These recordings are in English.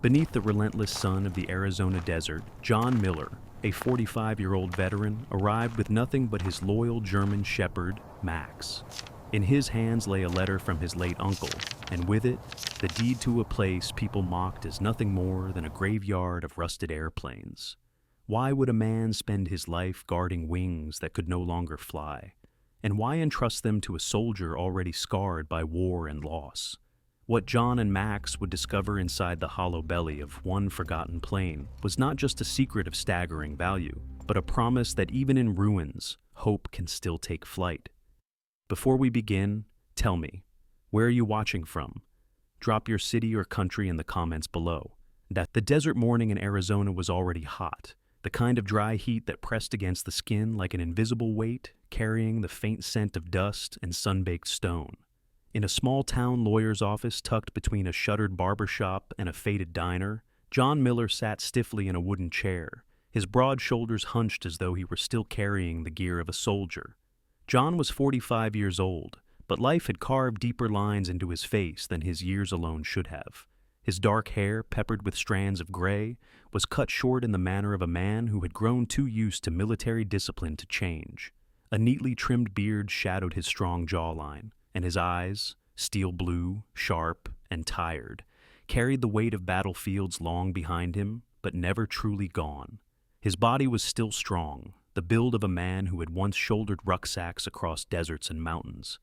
Beneath the relentless sun of the Arizona desert, John Miller, a 45-year-old veteran, arrived with nothing but his loyal German shepherd, Max. In his hands lay a letter from his late uncle, and with it, the deed to a place people mocked as nothing more than a graveyard of rusted airplanes. Why would a man spend his life guarding wings that could no longer fly? And why entrust them to a soldier already scarred by war and loss? What John and Max would discover inside the hollow belly of one forgotten plane was not just a secret of staggering value, but a promise that even in ruins, hope can still take flight. Before we begin, tell me, where are you watching from? Drop your city or country in the comments below. The desert morning in Arizona was already hot, the kind of dry heat that pressed against the skin like an invisible weight, carrying the faint scent of dust and sun-baked stone. In a small-town lawyer's office tucked between a shuttered barber shop and a faded diner, John Miller sat stiffly in a wooden chair, his broad shoulders hunched as though he were still carrying the gear of a soldier. John was 45 years old, but life had carved deeper lines into his face than his years alone should have. His dark hair, peppered with strands of gray, was cut short in the manner of a man who had grown too used to military discipline to change. A neatly trimmed beard shadowed his strong jawline, and his eyes, steel blue, sharp, and tired, carried the weight of battlefields long behind him, but never truly gone. His body was still strong, the build of a man who had once shouldered rucksacks across deserts and mountains.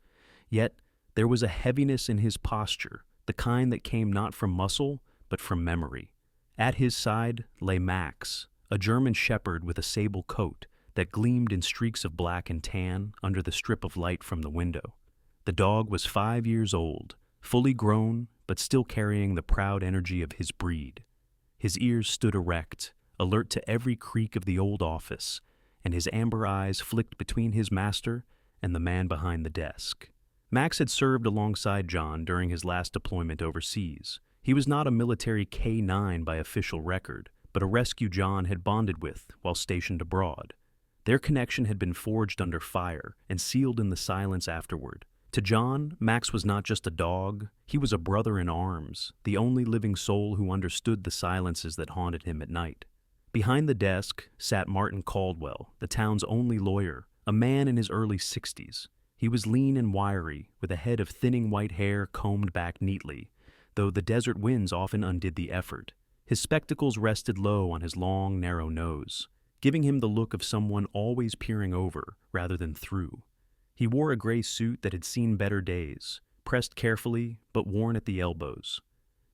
Yet, there was a heaviness in his posture, the kind that came not from muscle, but from memory. At his side lay Max, a German shepherd with a sable coat that gleamed in streaks of black and tan under the strip of light from the window. The dog was 5 years old, fully grown, but still carrying the proud energy of his breed. His ears stood erect, alert to every creak of the old office, and his amber eyes flicked between his master and the man behind the desk. Max had served alongside John during his last deployment overseas. He was not a military K-9 by official record, but a rescue John had bonded with while stationed abroad. Their connection had been forged under fire and sealed in the silence afterward. To John, Max was not just a dog, he was a brother in arms, the only living soul who understood the silences that haunted him at night. Behind the desk sat Martin Caldwell, the town's only lawyer, a man in his early 60s. He was lean and wiry, with a head of thinning white hair combed back neatly, though the desert winds often undid the effort. His spectacles rested low on his long, narrow nose, giving him the look of someone always peering over rather than through. He wore a gray suit that had seen better days, pressed carefully but worn at the elbows.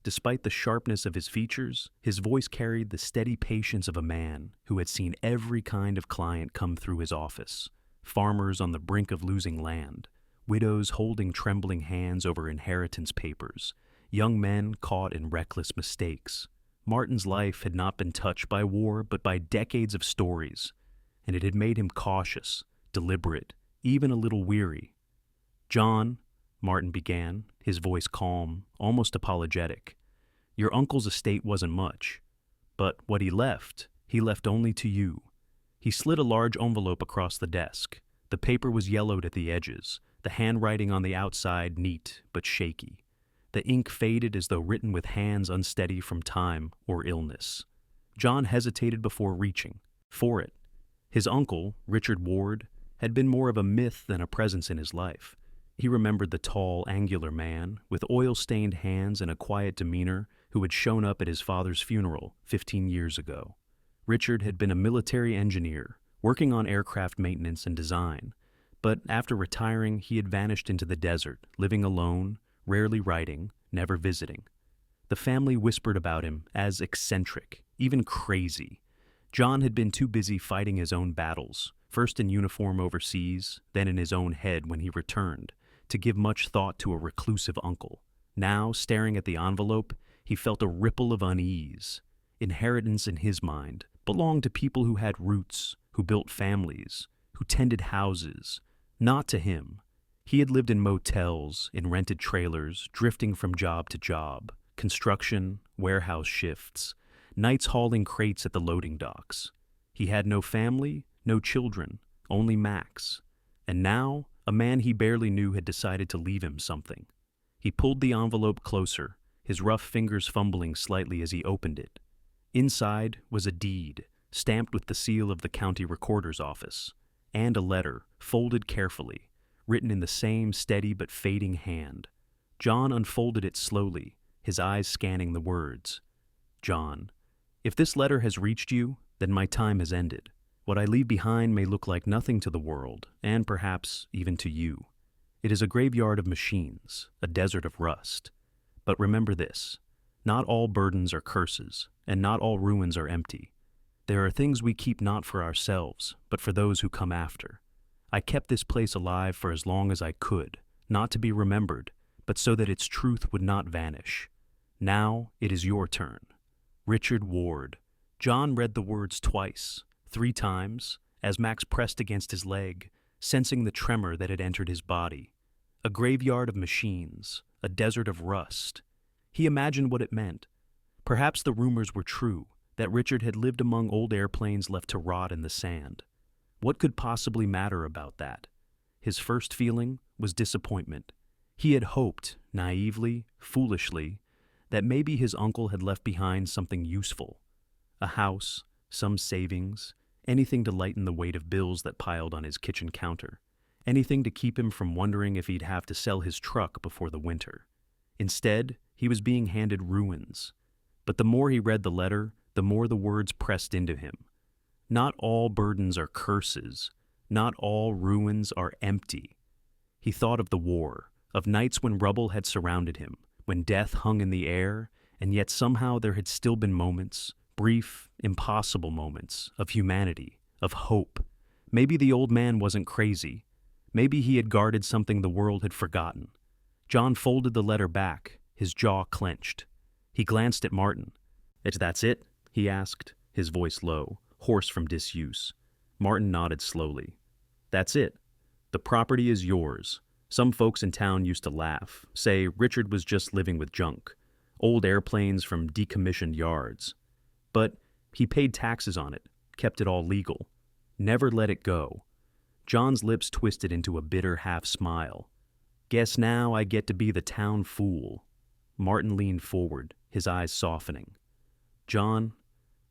Despite the sharpness of his features, his voice carried the steady patience of a man who had seen every kind of client come through his office. Farmers on the brink of losing land, widows holding trembling hands over inheritance papers, young men caught in reckless mistakes. Martin's life had not been touched by war but by decades of stories, and it had made him cautious, deliberate, even a little weary. "John," Martin began, his voice calm, almost apologetic, "your uncle's estate wasn't much, but what he left only to you." He slid a large envelope across the desk. The paper was yellowed at the edges, the handwriting on the outside neat but shaky. The ink faded as though written with hands unsteady from time or illness. John hesitated before reaching for it. His uncle, Richard Ward, had been more of a myth than a presence in his life. He remembered the tall, angular man, with oil-stained hands and a quiet demeanor, who had shown up at his father's funeral 15 years ago. Richard had been a military engineer, working on aircraft maintenance and design, but after retiring, he had vanished into the desert, living alone, rarely writing, never visiting. The family whispered about him as eccentric, even crazy. John had been too busy fighting his own battles, first in uniform overseas, then in his own head when he returned, to give much thought to a reclusive uncle. Now, staring at the envelope, he felt a ripple of unease. Inheritance in his mind belonged to people who had roots, who built families, who tended houses. Not to him. He had lived in motels, in rented trailers, drifting from job to job, construction, warehouse shifts, nights hauling crates at the loading docks. He had no family, no children, only Max. And now, a man he barely knew had decided to leave him something. He pulled the envelope closer, his rough fingers fumbling slightly as he opened it. Inside was a deed, stamped with the seal of the county recorder's office, and a letter, folded carefully, written in the same steady but fading hand. John unfolded it slowly, his eyes scanning the words. John, if this letter has reached you, then my time has ended. What I leave behind may look like nothing to the world, and perhaps even to you. It is a graveyard of machines, a desert of rust. But remember this, not all burdens are curses, and not all ruins are empty. There are things we keep not for ourselves, but for those who come after. I kept this place alive for as long as I could, not to be remembered, but so that its truth would not vanish. Now it is your turn. Richard Ward. John read the words twice, 3 times, as Max pressed against his leg, sensing the tremor that had entered his body. A graveyard of machines, a desert of rust. He imagined what it meant. Perhaps the rumors were true, that Richard had lived among old airplanes left to rot in the sand. What could possibly matter about that? His first feeling was disappointment. He had hoped, naively, foolishly, that maybe his uncle had left behind something useful. A house, some savings, anything to lighten the weight of bills that piled on his kitchen counter. Anything to keep him from wondering if he'd have to sell his truck before the winter. Instead, he was being handed ruins. But the more he read the letter, the more the words pressed into him. Not all burdens are curses. Not all ruins are empty. He thought of the war, of nights when rubble had surrounded him, when death hung in the air, and yet somehow there had still been moments, brief, impossible moments, of humanity, of hope. Maybe the old man wasn't crazy. Maybe he had guarded something the world had forgotten. John folded the letter back, his jaw clenched. He glanced at Martin. That's it?" he asked, his voice low, hoarse from disuse. Martin nodded slowly. "That's it. The property is yours. Some folks in town used to laugh, say Richard was just living with junk, old airplanes from decommissioned yards. But he paid taxes on it, kept it all legal. Never let it go." John's lips twisted into a bitter half-smile. "Guess now I get to be the town fool." Martin leaned forward, his eyes softening. "John,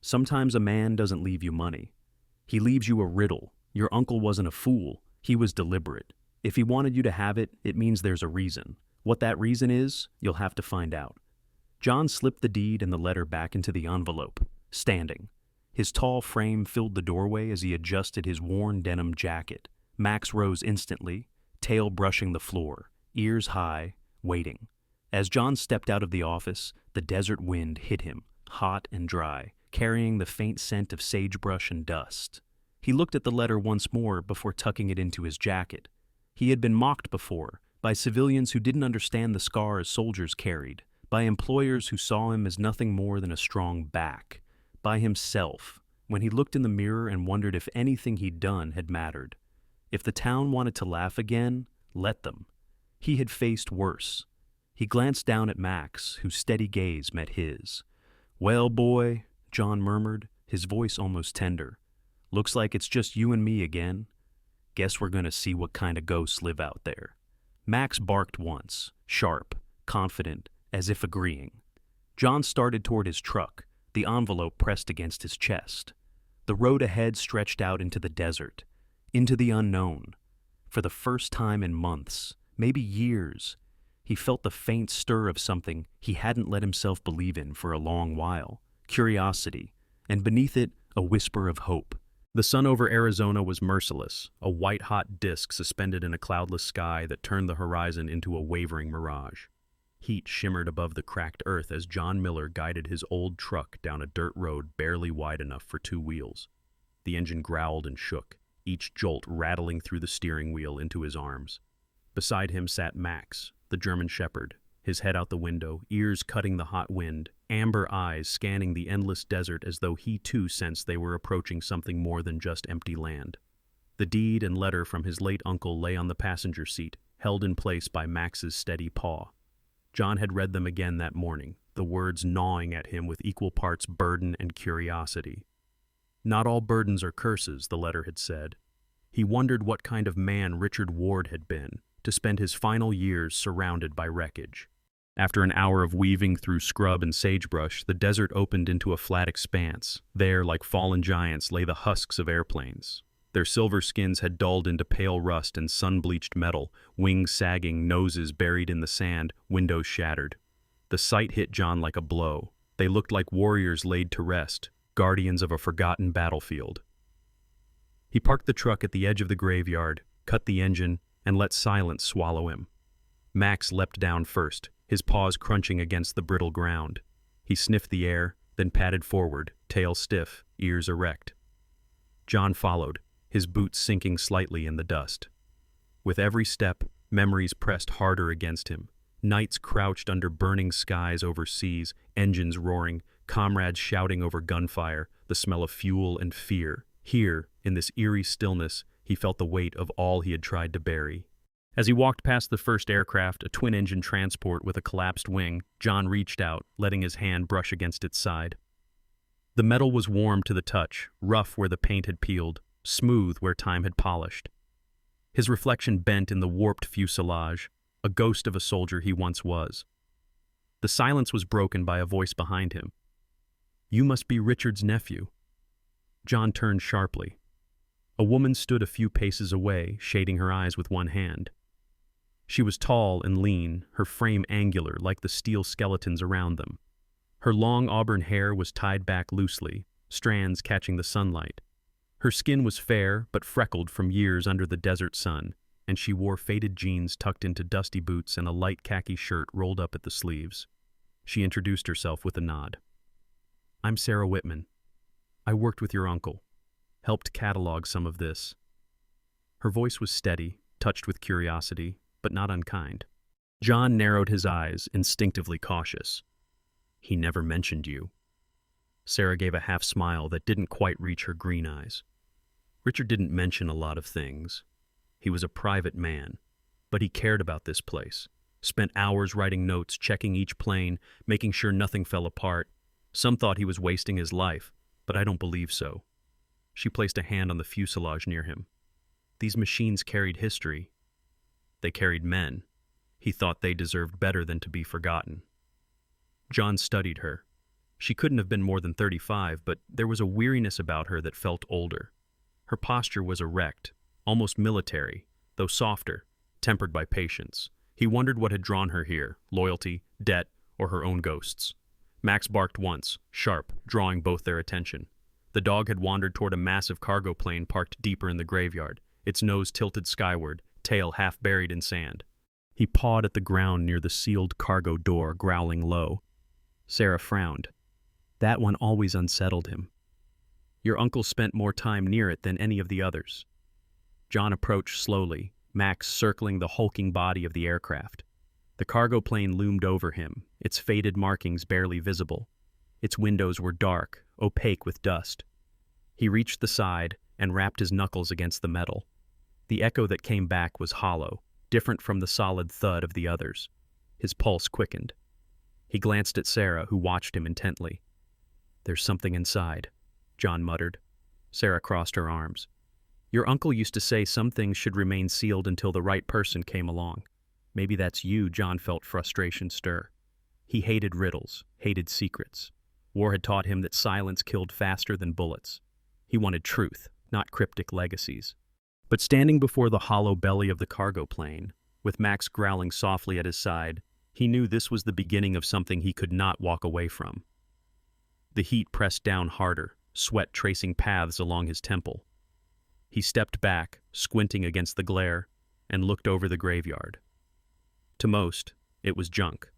sometimes a man doesn't leave you money. He leaves you a riddle. Your uncle wasn't a fool. He was deliberate. If he wanted you to have it, it means there's a reason. What that reason is, you'll have to find out." John slipped the deed and the letter back into the envelope, standing. His tall frame filled the doorway as he adjusted his worn denim jacket. Max rose instantly, tail brushing the floor, ears high, waiting. As John stepped out of the office, the desert wind hit him, hot and dry, carrying the faint scent of sagebrush and dust. He looked at the letter once more before tucking it into his jacket. He had been mocked before, by civilians who didn't understand the scars soldiers carried, by employers who saw him as nothing more than a strong back, by himself, when he looked in the mirror and wondered if anything he'd done had mattered. If the town wanted to laugh again, let them. He had faced worse. He glanced down at Max, whose steady gaze met his. "Well, boy," John murmured, his voice almost tender. "Looks like it's just you and me again. Guess we're gonna see what kind of ghosts live out there." Max barked once, sharp, confident, as if agreeing. John started toward his truck, the envelope pressed against his chest. The road ahead stretched out into the desert, into the unknown. For the first time in months, maybe years, he felt the faint stir of something he hadn't let himself believe in for a long while, curiosity, and beneath it, a whisper of hope. The sun over Arizona was merciless, a white-hot disk suspended in a cloudless sky that turned the horizon into a wavering mirage. Heat shimmered above the cracked earth as John Miller guided his old truck down a dirt road barely wide enough for 2 wheels. The engine growled and shook, each jolt rattling through the steering wheel into his arms. Beside him sat Max, the German shepherd, his head out the window, ears cutting the hot wind, amber eyes scanning the endless desert as though he too sensed they were approaching something more than just empty land. The deed and letter from his late uncle lay on the passenger seat, held in place by Max's steady paw. John had read them again that morning, the words gnawing at him with equal parts burden and curiosity. Not all burdens are curses, the letter had said. He wondered what kind of man Richard Ward had been, to spend his final years surrounded by wreckage. After an hour of weaving through scrub and sagebrush, the desert opened into a flat expanse. There, like fallen giants, lay the husks of airplanes. Their silver skins had dulled into pale rust and sun-bleached metal, wings sagging, noses buried in the sand, windows shattered. The sight hit John like a blow. They looked like warriors laid to rest, guardians of a forgotten battlefield. He parked the truck at the edge of the graveyard, cut the engine, and let silence swallow him. Max leapt down first, his paws crunching against the brittle ground. He sniffed the air, then padded forward, tail stiff, ears erect. John followed, his boots sinking slightly in the dust. With every step, memories pressed harder against him. Nights crouched under burning skies overseas, engines roaring, comrades shouting over gunfire, the smell of fuel and fear. Here, in this eerie stillness, he felt the weight of all he had tried to bury. As he walked past the first aircraft, a twin-engine transport with a collapsed wing, John reached out, letting his hand brush against its side. The metal was warm to the touch, rough where the paint had peeled, smooth where time had polished. His reflection bent in the warped fuselage, a ghost of a soldier he once was. The silence was broken by a voice behind him. "You must be Richard's nephew." John turned sharply. A woman stood a few paces away, shading her eyes with one hand. She was tall and lean, her frame angular like the steel skeletons around them. Her long auburn hair was tied back loosely, strands catching the sunlight. Her skin was fair but freckled from years under the desert sun, and she wore faded jeans tucked into dusty boots and a light khaki shirt rolled up at the sleeves. She introduced herself with a nod. "I'm Sarah Whitman. I worked with your uncle, helped catalog some of this." Her voice was steady, touched with curiosity, but not unkind. John narrowed his eyes, instinctively cautious. "He never mentioned you." Sarah gave a half smile that didn't quite reach her green eyes. "Richard didn't mention a lot of things. He was a private man, but he cared about this place. Spent hours writing notes, checking each plane, making sure nothing fell apart. Some thought he was wasting his life, but I don't believe so." She placed a hand on the fuselage near him. "These machines carried history. They carried men. He thought they deserved better than to be forgotten." John studied her. She couldn't have been more than 35, but there was a weariness about her that felt older. Her posture was erect, almost military, though softer, tempered by patience. He wondered what had drawn her here, loyalty, debt, or her own ghosts. Max barked once, sharp, drawing both their attention. The dog had wandered toward a massive cargo plane parked deeper in the graveyard, its nose tilted skyward, tail half buried in sand. He pawed at the ground near the sealed cargo door, growling low. Sarah frowned. That one always unsettled him. "Your uncle spent more time near it than any of the others." John approached slowly, Max circling the hulking body of the aircraft. The cargo plane loomed over him, its faded markings barely visible. Its windows were dark, opaque with dust. He reached the side and rapped his knuckles against the metal. The echo that came back was hollow, different from the solid thud of the others. His pulse quickened. He glanced at Sarah, who watched him intently. "There's something inside," John muttered. Sarah crossed her arms. "Your uncle used to say some things should remain sealed until the right person came along. Maybe that's you." John felt frustration stir. He hated riddles, hated secrets. War had taught him that silence killed faster than bullets. He wanted truth, not cryptic legacies. But standing before the hollow belly of the cargo plane, with Max growling softly at his side, he knew this was the beginning of something he could not walk away from. The heat pressed down harder, sweat tracing paths along his temple. He stepped back, squinting against the glare, and looked over the graveyard. To most, it was junk.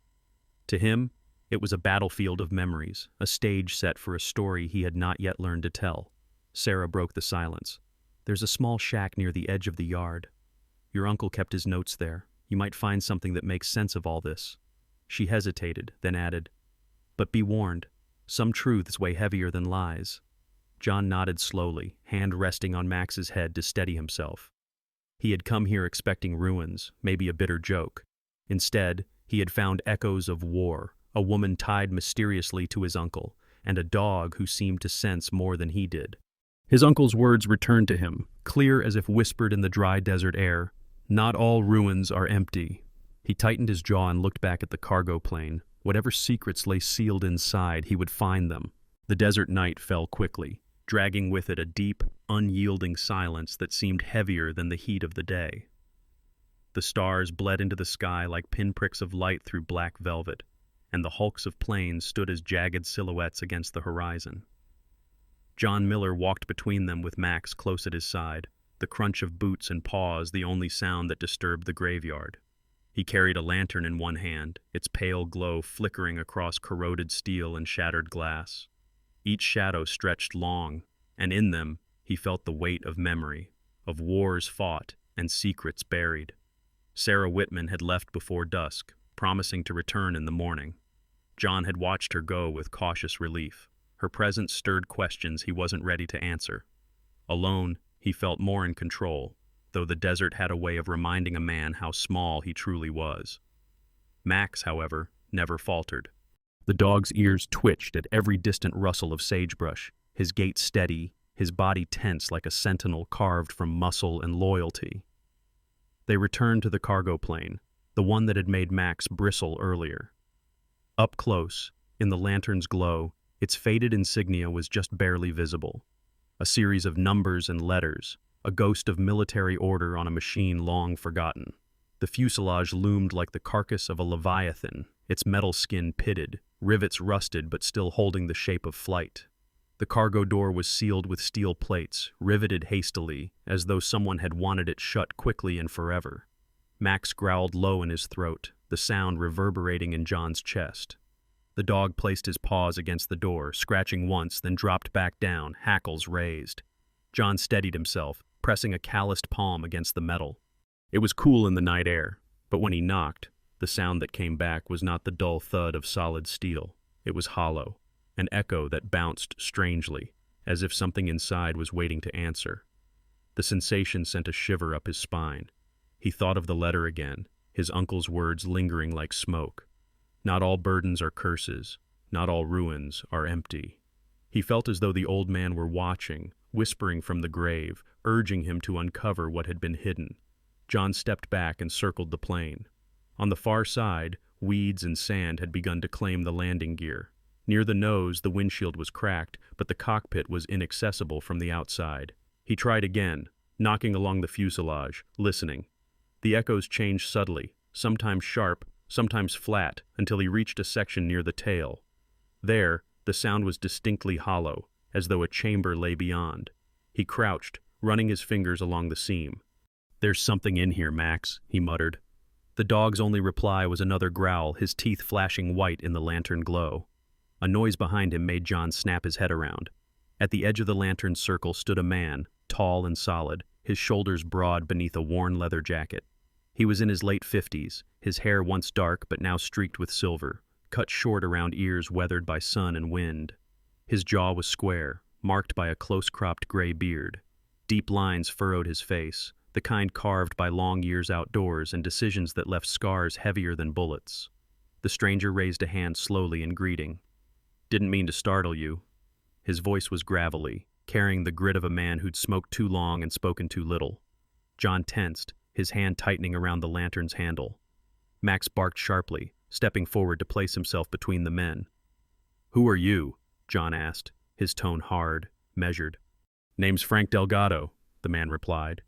To him, it was a battlefield of memories, a stage set for a story he had not yet learned to tell. Sarah broke the silence. "There's a small shack near the edge of the yard. Your uncle kept his notes there. You might find something that makes sense of all this." She hesitated, then added, "But be warned, some truths weigh heavier than lies." John nodded slowly, hand resting on Max's head to steady himself. He had come here expecting ruins, maybe a bitter joke. Instead, he had found echoes of war, a woman tied mysteriously to his uncle, and a dog who seemed to sense more than he did. His uncle's words returned to him, clear as if whispered in the dry desert air. "Not all ruins are empty." He tightened his jaw and looked back at the cargo plane. Whatever secrets lay sealed inside, he would find them. The desert night fell quickly, dragging with it a deep, unyielding silence that seemed heavier than the heat of the day. The stars bled into the sky like pinpricks of light through black velvet, and the hulks of planes stood as jagged silhouettes against the horizon. John Miller walked between them with Max close at his side, the crunch of boots and paws the only sound that disturbed the graveyard. He carried a lantern in one hand, its pale glow flickering across corroded steel and shattered glass. Each shadow stretched long, and in them he felt the weight of memory, of wars fought and secrets buried. Sarah Whitman had left before dusk, promising to return in the morning. John had watched her go with cautious relief. Her presence stirred questions he wasn't ready to answer. Alone, he felt more in control, though the desert had a way of reminding a man how small he truly was. Max, however, never faltered. The dog's ears twitched at every distant rustle of sagebrush, his gait steady, his body tense like a sentinel carved from muscle and loyalty. They returned to the cargo plane, the one that had made Max bristle earlier. Up close, in the lantern's glow, its faded insignia was just barely visible. A series of numbers and letters, a ghost of military order on a machine long forgotten. The fuselage loomed like the carcass of a leviathan, its metal skin pitted, rivets rusted but still holding the shape of flight. The cargo door was sealed with steel plates, riveted hastily, as though someone had wanted it shut quickly and forever. Max growled low in his throat, the sound reverberating in John's chest. The dog placed his paws against the door, scratching once, then dropped back down, hackles raised. John steadied himself, pressing a calloused palm against the metal. It was cool in the night air, but when he knocked, the sound that came back was not the dull thud of solid steel. It was hollow, an echo that bounced strangely, as if something inside was waiting to answer. The sensation sent a shiver up his spine. He thought of the letter again, his uncle's words lingering like smoke. Not all burdens are curses, not all ruins are empty. He felt as though the old man were watching, whispering from the grave, urging him to uncover what had been hidden. John stepped back and circled the plane. On the far side, weeds and sand had begun to claim the landing gear. Near the nose, the windshield was cracked, but the cockpit was inaccessible from the outside. He tried again, knocking along the fuselage, listening. The echoes changed subtly, sometimes sharp, sometimes flat, until he reached a section near the tail. There, the sound was distinctly hollow, as though a chamber lay beyond. He crouched, running his fingers along the seam. "There's something in here, Max," he muttered. The dog's only reply was another growl, his teeth flashing white in the lantern glow. A noise behind him made John snap his head around. At the edge of the lantern's circle stood a man, tall and solid, his shoulders broad beneath a worn leather jacket. He was in his late 50s, his hair once dark but now streaked with silver, cut short around ears weathered by sun and wind. His jaw was square, marked by a close-cropped gray beard. Deep lines furrowed his face, the kind carved by long years outdoors and decisions that left scars heavier than bullets. The stranger raised a hand slowly in greeting. "Didn't mean to startle you." His voice was gravelly, carrying the grit of a man who'd smoked too long and spoken too little. John tensed, his hand tightening around the lantern's handle. Max barked sharply, stepping forward to place himself between the men. "Who are you?" John asked, his tone hard, measured. "Name's Frank Delgado," the man replied.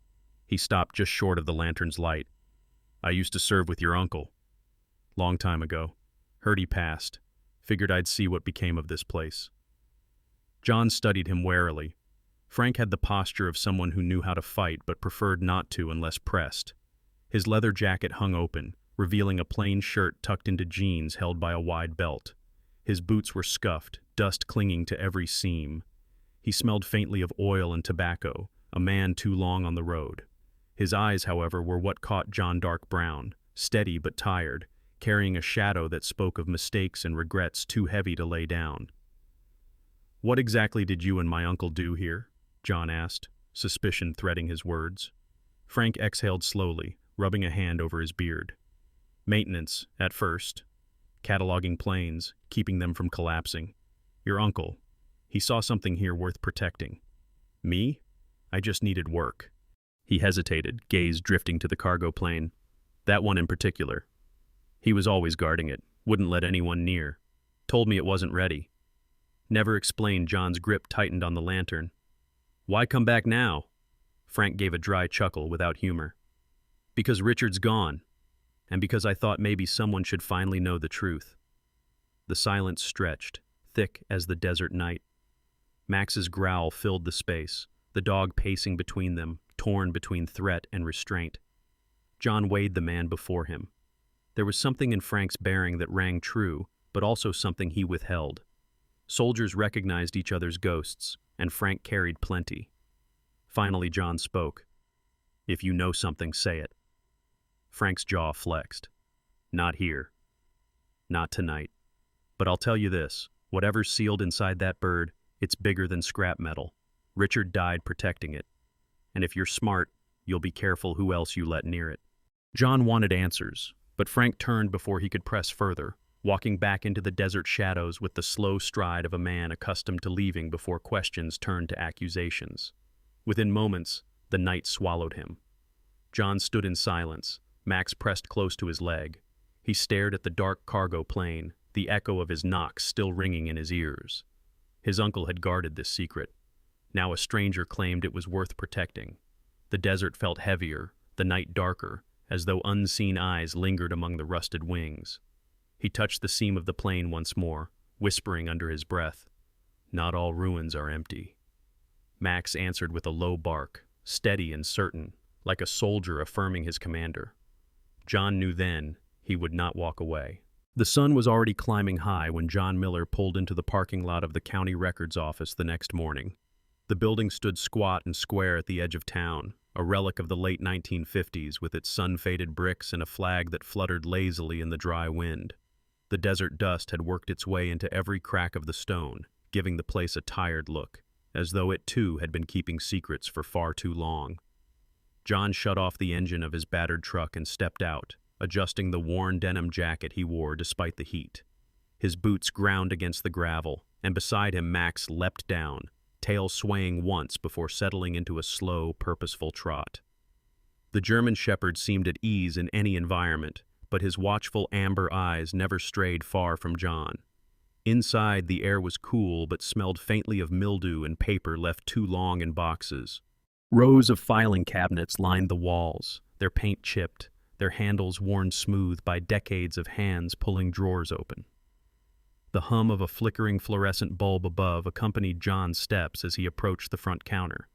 He stopped just short of the lantern's light. "I used to serve with your uncle. Long time ago. Heard he passed. Figured I'd see what became of this place." John studied him warily. Frank had the posture of someone who knew how to fight but preferred not to unless pressed. His leather jacket hung open, revealing a plain shirt tucked into jeans held by a wide belt. His boots were scuffed, dust clinging to every seam. He smelled faintly of oil and tobacco, a man too long on the road. His eyes, however, were what caught John dark brown, steady but tired, carrying a shadow that spoke of mistakes and regrets too heavy to lay down. "What exactly did you and my uncle do here?" John asked, suspicion threading his words. Frank exhaled slowly, rubbing a hand over his beard. "Maintenance, at first. Cataloging planes, keeping them from collapsing. Your uncle, he saw something here worth protecting. Me? I just needed work." He hesitated, gaze drifting to the cargo plane. "That one in particular. He was always guarding it, wouldn't let anyone near. Told me it wasn't ready. Never explained. John's grip tightened on the lantern. Why come back now? Frank gave a dry chuckle without humor. Because Richard's gone, and because I thought maybe someone should finally know the truth. The silence stretched, thick as the desert night. Max's growl filled the space, the dog pacing between them, torn between threat and restraint. John weighed the man before him. There was something in Frank's bearing that rang true, but also something he withheld. Soldiers recognized each other's ghosts, and Frank carried plenty. Finally, John spoke. If you know something, say it. Frank's jaw flexed. Not here. Not tonight. But I'll tell you this, whatever's sealed inside that bird, it's bigger than scrap metal. Richard died protecting it. And if you're smart, you'll be careful who else you let near it. John wanted answers, but Frank turned before he could press further, walking back into the desert shadows with the slow stride of a man accustomed to leaving before questions turned to accusations. Within moments, the night swallowed him. John stood in silence, Max pressed close to his leg. He stared at the dark cargo plane, the echo of his knocks still ringing in his ears. His uncle had guarded this secret. Now a stranger claimed it was worth protecting. The desert felt heavier, the night darker, as though unseen eyes lingered among the rusted wings. He touched the seam of the plane once more, whispering under his breath, "Not all ruins are empty." Max answered with a low bark, steady and certain, like a soldier affirming his commander. John knew then he would not walk away. The sun was already climbing high when John Miller pulled into the parking lot of the county records office the next morning. The building stood squat and square at the edge of town, a relic of the late 1950s with its sun-faded bricks and a flag that fluttered lazily in the dry wind. The desert dust had worked its way into every crack of the stone, giving the place a tired look, as though it too had been keeping secrets for far too long. John shut off the engine of his battered truck and stepped out, adjusting the worn denim jacket he wore despite the heat. His boots ground against the gravel, and beside him Max leapt down, tail swaying once before settling into a slow, purposeful trot. The German shepherd seemed at ease in any environment, but his watchful amber eyes never strayed far from John. Inside, the air was cool but smelled faintly of mildew and paper left too long in boxes. Rows of filing cabinets lined the walls, their paint chipped, their handles worn smooth by decades of hands pulling drawers open. The hum of a flickering fluorescent bulb above accompanied John's steps as he approached the front counter.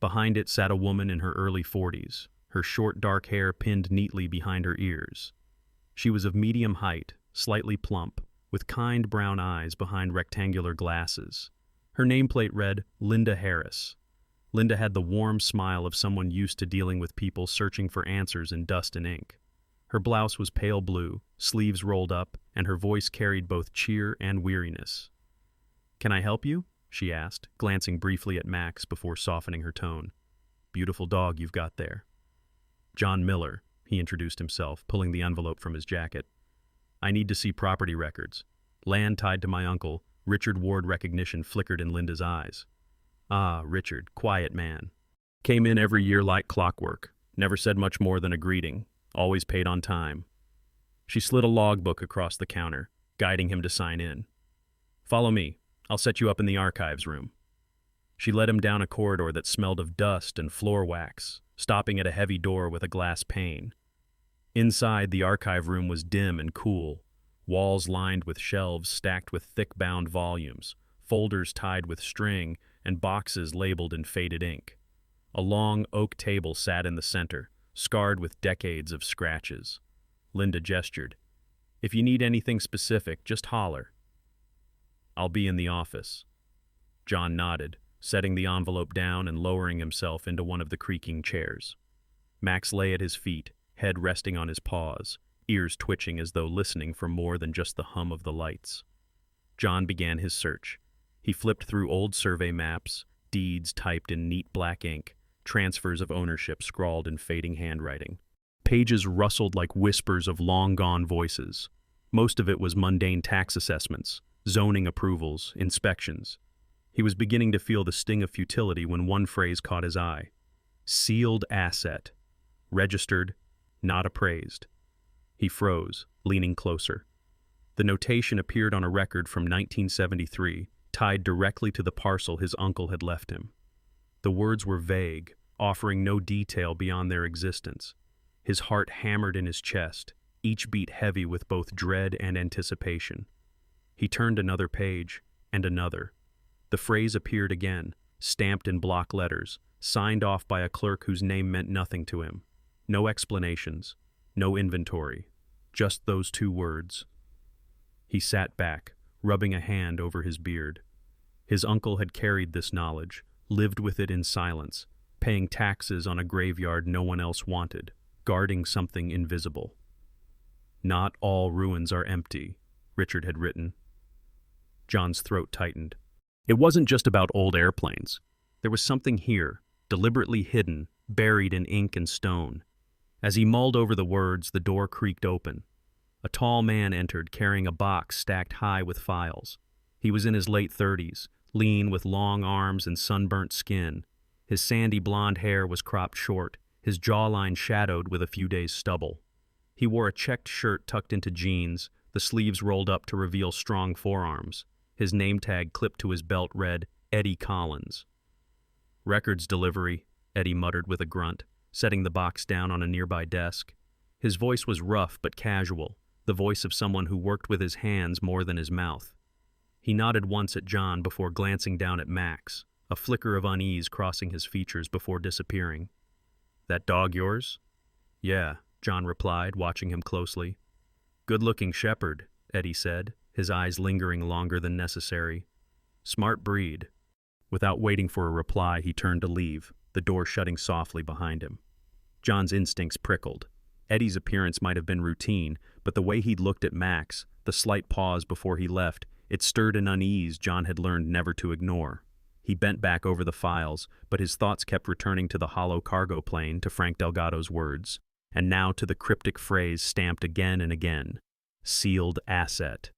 Behind it sat a woman in her early 40s, her short dark hair pinned neatly behind her ears. She was of medium height, slightly plump, with kind brown eyes behind rectangular glasses. Her nameplate read, Linda Harris. Linda had the warm smile of someone used to dealing with people searching for answers in dust and ink. Her blouse was pale blue, sleeves rolled up, and her voice carried both cheer and weariness. "Can I help you?" she asked, glancing briefly at Max before softening her tone. "Beautiful dog you've got there." "John Miller," he introduced himself, pulling the envelope from his jacket. "I need to see property records. Land tied to my uncle." Richard Ward recognition flickered in Linda's eyes. Ah, Richard, quiet man. Came in every year like clockwork, never said much more than a greeting, always paid on time. She slid a logbook across the counter, guiding him to sign in. "Follow me. I'll set you up in the archives room." She led him down a corridor that smelled of dust and floor wax, stopping at a heavy door with a glass pane. Inside, the archive room was dim and cool, walls lined with shelves stacked with thick-bound volumes, folders tied with string, and boxes labeled in faded ink. A long oak table sat in the center, scarred with decades of scratches. Linda gestured. "If you need anything specific, just holler." "I'll be in the office." John nodded, setting the envelope down and lowering himself into one of the creaking chairs. Max lay at his feet, head resting on his paws, ears twitching as though listening for more than just the hum of the lights. John began his search. He flipped through old survey maps, deeds typed in neat black ink, transfers of ownership scrawled in fading handwriting. Pages rustled like whispers of long-gone voices. Most of it was mundane tax assessments, zoning approvals, inspections. He was beginning to feel the sting of futility when one phrase caught his eye. Sealed asset. Registered, not appraised. He He froze, leaning closer. The notation appeared on a record from 1973, tied directly to the parcel his uncle had left him. The words were vague, offering no detail beyond their existence. His heart hammered in his chest, each beat heavy with both dread and anticipation. He turned another page, and another. The phrase appeared again, stamped in block letters, signed off by a clerk whose name meant nothing to him. No explanations, no inventory, just those two words. He sat back, rubbing a hand over his beard. His uncle had carried this knowledge, lived with it in silence, paying taxes on a graveyard no one else wanted, guarding something invisible. "Not all ruins are empty," Richard had written. John's throat tightened. It wasn't just about old airplanes. There was something here, deliberately hidden, buried in ink and stone. As he mulled over the words, the door creaked open. A tall man entered, carrying a box stacked high with files. He was in his late 30s, lean with long arms and sunburnt skin. His sandy blonde hair was cropped short, his jawline shadowed with a few days' stubble. He wore a checked shirt tucked into jeans, the sleeves rolled up to reveal strong forearms. His name tag clipped to his belt read, Eddie Collins. "Records delivery," Eddie muttered with a grunt, setting the box down on a nearby desk. His voice was rough but casual, the voice of someone who worked with his hands more than his mouth. He nodded once at John before glancing down at Max, a flicker of unease crossing his features before disappearing. "That dog yours?" "Yeah," John replied, watching him closely. "Good-looking shepherd," Eddie said, his eyes lingering longer than necessary. "Smart breed." Without waiting for a reply, he turned to leave, the door shutting softly behind him. John's instincts prickled. Eddie's appearance might have been routine, but the way he'd looked at Max, the slight pause before he left, it stirred an unease John had learned never to ignore. He bent back over the files, but his thoughts kept returning to the hollow cargo plane, to Frank Delgado's words, and now to the cryptic phrase stamped again and again, "Sealed asset."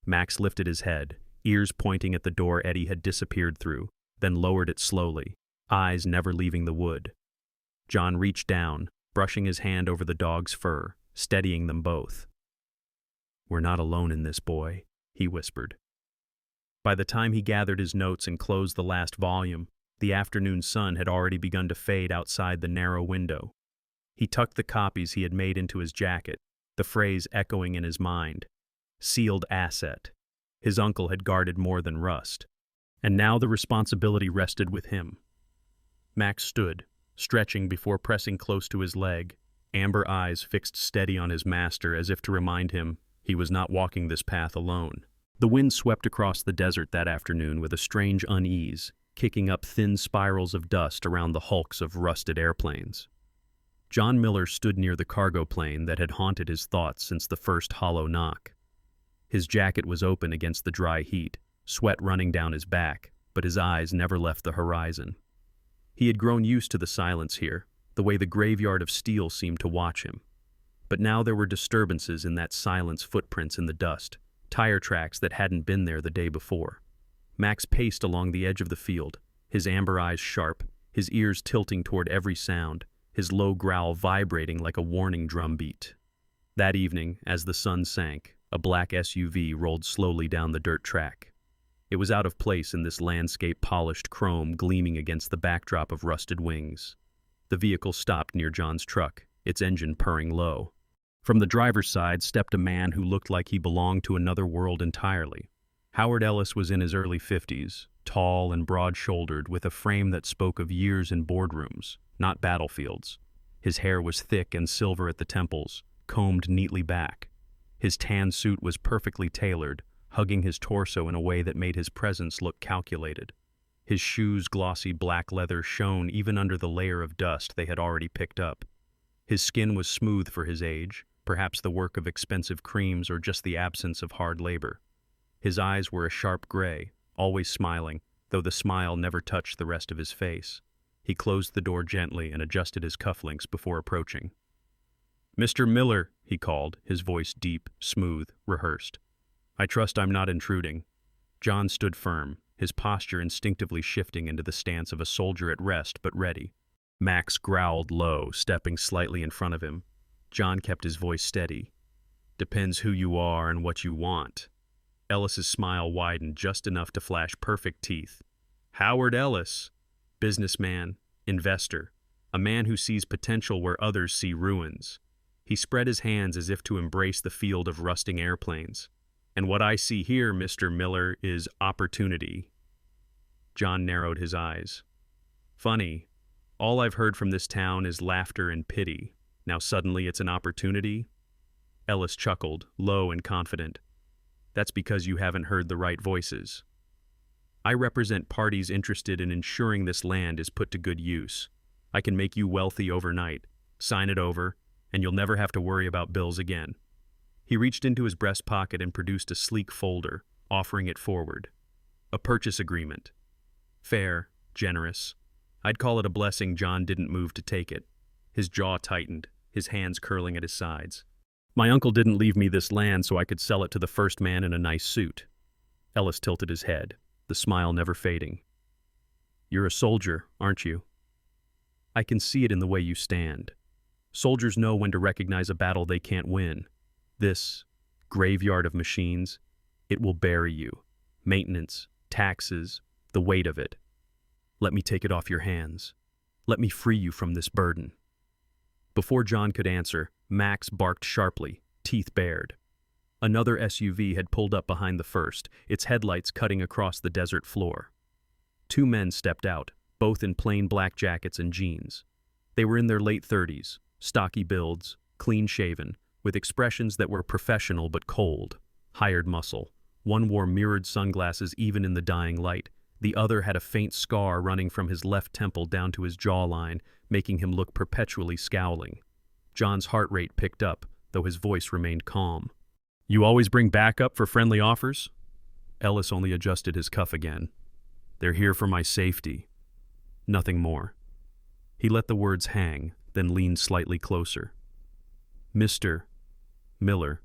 Max lifted his head, ears pointing at the door Eddie had disappeared through, then lowered it slowly, eyes never leaving the wood. John reached down, brushing his hand over the dog's fur, steadying them both. "We're not alone in this, boy," he whispered. By the time he gathered his notes and closed the last volume, the afternoon sun had already begun to fade outside the narrow window. He tucked the copies he had made into his jacket, the phrase echoing in his mind. Sealed asset. His uncle had guarded more than rust. And now the responsibility rested with him. Max stood, stretching before pressing close to his leg, amber eyes fixed steady on his master as if to remind him he was not walking this path alone. The wind swept across the desert that afternoon with a strange unease, kicking up thin spirals of dust around the hulks of rusted airplanes. John Miller stood near the cargo plane that had haunted his thoughts since the first hollow knock. His jacket was open against the dry heat, sweat running down his back, but his eyes never left the horizon. He had grown used to the silence here, the way the graveyard of steel seemed to watch him. But now there were disturbances in that silence, footprints in the dust, tire tracks that hadn't been there the day before. Max paced along the edge of the field, his amber eyes sharp, his ears tilting toward every sound, his low growl vibrating like a warning drumbeat. That evening, as the sun sank, a black SUV rolled slowly down the dirt track. It was out of place in this landscape, polished chrome gleaming against the backdrop of rusted wings. The vehicle stopped near John's truck, its engine purring low. From the driver's side stepped a man who looked like he belonged to another world entirely. Howard Ellis was in his early 50s, tall and broad-shouldered, with a frame that spoke of years in boardrooms, not battlefields. His hair was thick and silver at the temples, combed neatly back. His tan suit was perfectly tailored, hugging his torso in a way that made his presence look calculated. His shoes' glossy black leather shone even under the layer of dust they had already picked up. His skin was smooth for his age, perhaps the work of expensive creams or just the absence of hard labor. His eyes were a sharp gray, always smiling, though the smile never touched the rest of his face. He closed the door gently and adjusted his cufflinks before approaching. "Mr. Miller," he called, his voice deep, smooth, rehearsed. "I trust I'm not intruding." John stood firm, his posture instinctively shifting into the stance of a soldier at rest but ready. Max growled low, stepping slightly in front of him. John kept his voice steady. Depends who you are and what you want. Ellis's smile widened just enough to flash perfect teeth. Howard Ellis, businessman, investor, a man who sees potential where others see ruins. He spread his hands as if to embrace the field of rusting airplanes. And what I see here, Mr. Miller, is opportunity. John narrowed his eyes. Funny, all I've heard from this town is laughter and pity. Now suddenly it's an opportunity? Ellis chuckled, low and confident. That's because you haven't heard the right voices. I represent parties interested in ensuring this land is put to good use. I can make you wealthy overnight. Sign it over, and you'll never have to worry about bills again. He reached into his breast pocket and produced a sleek folder, offering it forward. A purchase agreement. Fair, generous. I'd call it a blessing John didn't move to take it. His jaw tightened, his hands curling at his sides. My uncle didn't leave me this land so I could sell it to the first man in a nice suit. Ellis tilted his head, the smile never fading. You're a soldier, aren't you? I can see it in the way you stand. Soldiers know when to recognize a battle they can't win. This graveyard of machines, it will bury you. Maintenance, taxes, the weight of it. Let me take it off your hands. Let me free you from this burden. Before John could answer, Max barked sharply, teeth bared. Another SUV had pulled up behind the first, its headlights cutting across the desert floor. Two men stepped out, both in plain black jackets and jeans. They were in their late 30s, stocky builds, clean-shaven, with expressions that were professional but cold. Hired muscle. One wore mirrored sunglasses even in the dying light. The other had a faint scar running from his left temple down to his jawline, making him look perpetually scowling. John's heart rate picked up, though his voice remained calm. You always bring backup for friendly offers? Ellis only adjusted his cuff again. They're here for my safety. Nothing more. He let the words hang, then leaned slightly closer. Mr. Miller,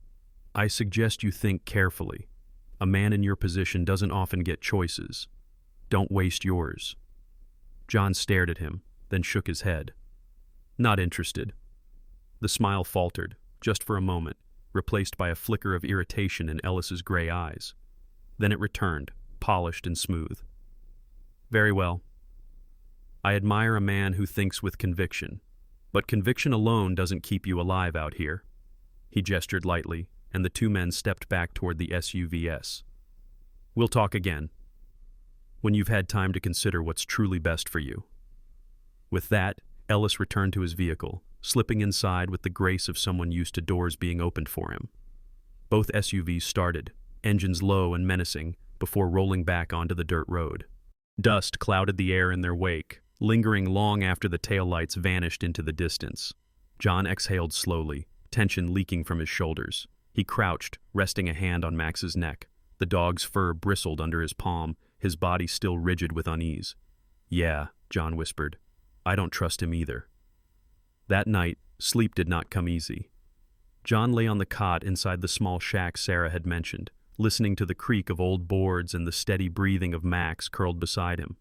I suggest you think carefully. A man in your position doesn't often get choices. Don't waste yours. John stared at him, then shook his head. Not interested. The smile faltered, just for a moment, replaced by a flicker of irritation in Ellis's gray eyes. Then it returned, polished and smooth. Very well. I admire a man who thinks with conviction, but conviction alone doesn't keep you alive out here. He gestured lightly, and the two men stepped back toward the SUVs. We'll talk again, when you've had time to consider what's truly best for you. With that, Ellis returned to his vehicle, slipping inside with the grace of someone used to doors being opened for him. Both SUVs started, engines low and menacing, before rolling back onto the dirt road. Dust clouded the air in their wake, lingering long after the taillights vanished into the distance. John exhaled slowly, tension leaking from his shoulders. He crouched, resting a hand on Max's neck. The dog's fur bristled under his palm, his body still rigid with unease. Yeah, John whispered. I don't trust him either. That night, sleep did not come easy. John lay on the cot inside the small shack Sarah had mentioned, listening to the creak of old boards and the steady breathing of Max curled beside him.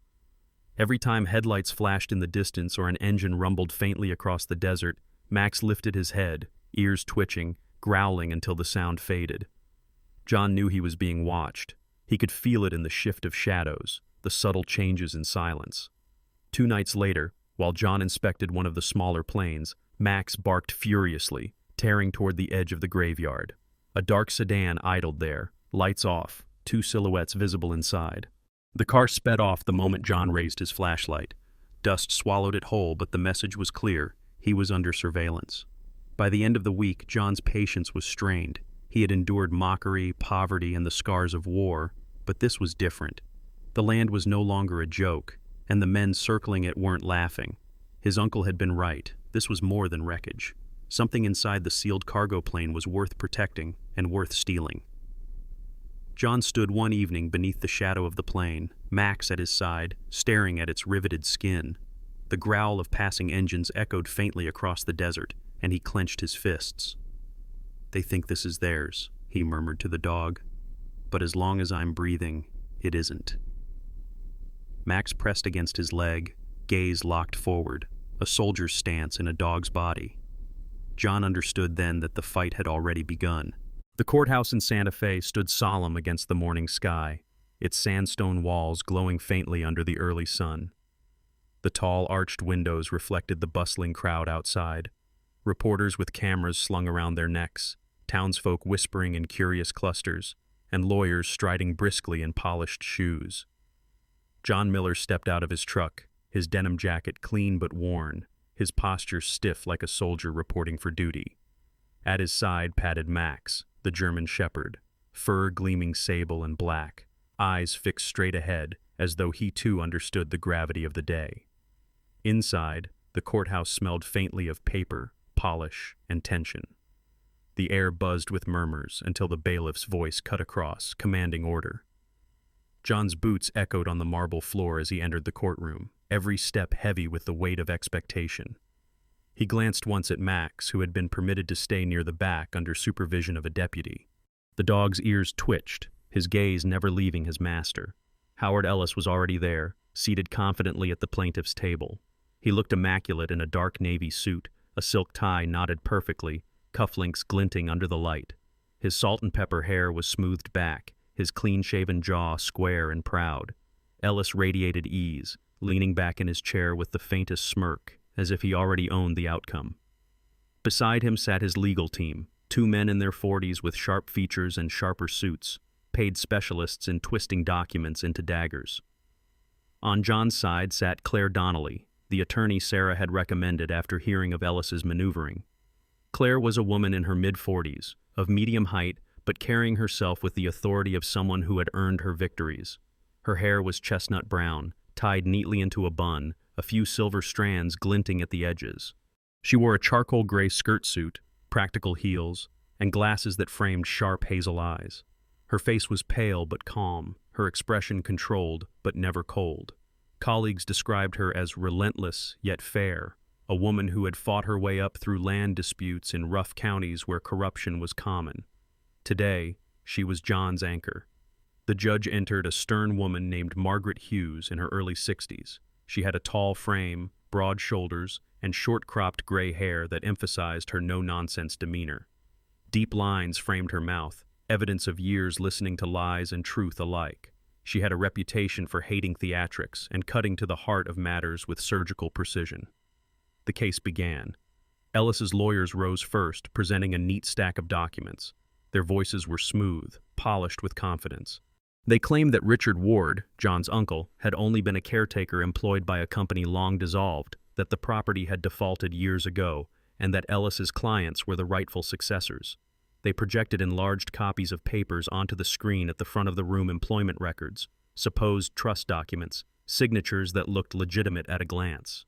Every time headlights flashed in the distance or an engine rumbled faintly across the desert, Max lifted his head, ears twitching, growling until the sound faded. John knew he was being watched. He could feel it in the shift of shadows, the subtle changes in silence. 2 nights later, while John inspected one of the smaller planes, Max barked furiously, tearing toward the edge of the graveyard. A dark sedan idled there, lights off, 2 silhouettes visible inside. The car sped off the moment John raised his flashlight. Dust swallowed it whole, but the message was clear. He was under surveillance. By the end of the week, John's patience was strained. He had endured mockery, poverty, and the scars of war, but this was different. The land was no longer a joke, and the men circling it weren't laughing. His uncle had been right. This was more than wreckage. Something inside the sealed cargo plane was worth protecting and worth stealing. John stood one evening beneath the shadow of the plane, Max at his side, staring at its riveted skin. The growl of passing engines echoed faintly across the desert, and he clenched his fists. They think this is theirs, he murmured to the dog. But as long as I'm breathing, it isn't. Max pressed against his leg, gaze locked forward, a soldier's stance in a dog's body. John understood then that the fight had already begun. The courthouse in Santa Fe stood solemn against the morning sky, its sandstone walls glowing faintly under the early sun. The tall, arched windows reflected the bustling crowd outside, reporters with cameras slung around their necks, townsfolk whispering in curious clusters, and lawyers striding briskly in polished shoes. John Miller stepped out of his truck, his denim jacket clean but worn, his posture stiff like a soldier reporting for duty. At his side padded Max, the German shepherd, fur gleaming sable and black, eyes fixed straight ahead as though he too understood the gravity of the day. Inside, the courthouse smelled faintly of paper, polish, and tension. The air buzzed with murmurs until the bailiff's voice cut across, commanding order. John's boots echoed on the marble floor as he entered the courtroom, every step heavy with the weight of expectation. He glanced once at Max, who had been permitted to stay near the back under supervision of a deputy. The dog's ears twitched, his gaze never leaving his master. Howard Ellis was already there, seated confidently at the plaintiff's table. He looked immaculate in a dark navy suit, a silk tie knotted perfectly, cufflinks glinting under the light. His salt and pepper hair was smoothed back, his clean-shaven jaw square and proud. Ellis radiated ease, leaning back in his chair with the faintest smirk, as if he already owned the outcome. Beside him sat his legal team, 2 men in their 40s with sharp features and sharper suits, paid specialists in twisting documents into daggers. On John's side sat Claire Donnelly, the attorney Sarah had recommended after hearing of Ellis's maneuvering. Claire was a woman in her mid-40s, of medium height, but carrying herself with the authority of someone who had earned her victories. Her hair was chestnut brown, tied neatly into a bun, a few silver strands glinting at the edges. She wore a charcoal gray skirt suit, practical heels, and glasses that framed sharp hazel eyes. Her face was pale but calm, her expression controlled but never cold. Colleagues described her as relentless yet fair, a woman who had fought her way up through land disputes in rough counties where corruption was common. Today, she was John's anchor. The judge entered a stern woman named Margaret Hughes in her early 60s. She had a tall frame, broad shoulders, and short-cropped gray hair that emphasized her no-nonsense demeanor. Deep lines framed her mouth, evidence of years listening to lies and truth alike. She had a reputation for hating theatrics and cutting to the heart of matters with surgical precision. The case began. Ellis's lawyers rose first, presenting a neat stack of documents. Their voices were smooth, polished with confidence. They claimed that Richard Ward, John's uncle, had only been a caretaker employed by a company long dissolved, that the property had defaulted years ago, and that Ellis's clients were the rightful successors. They projected enlarged copies of papers onto the screen at the front of the room: employment records, supposed trust documents, signatures that looked legitimate at a glance.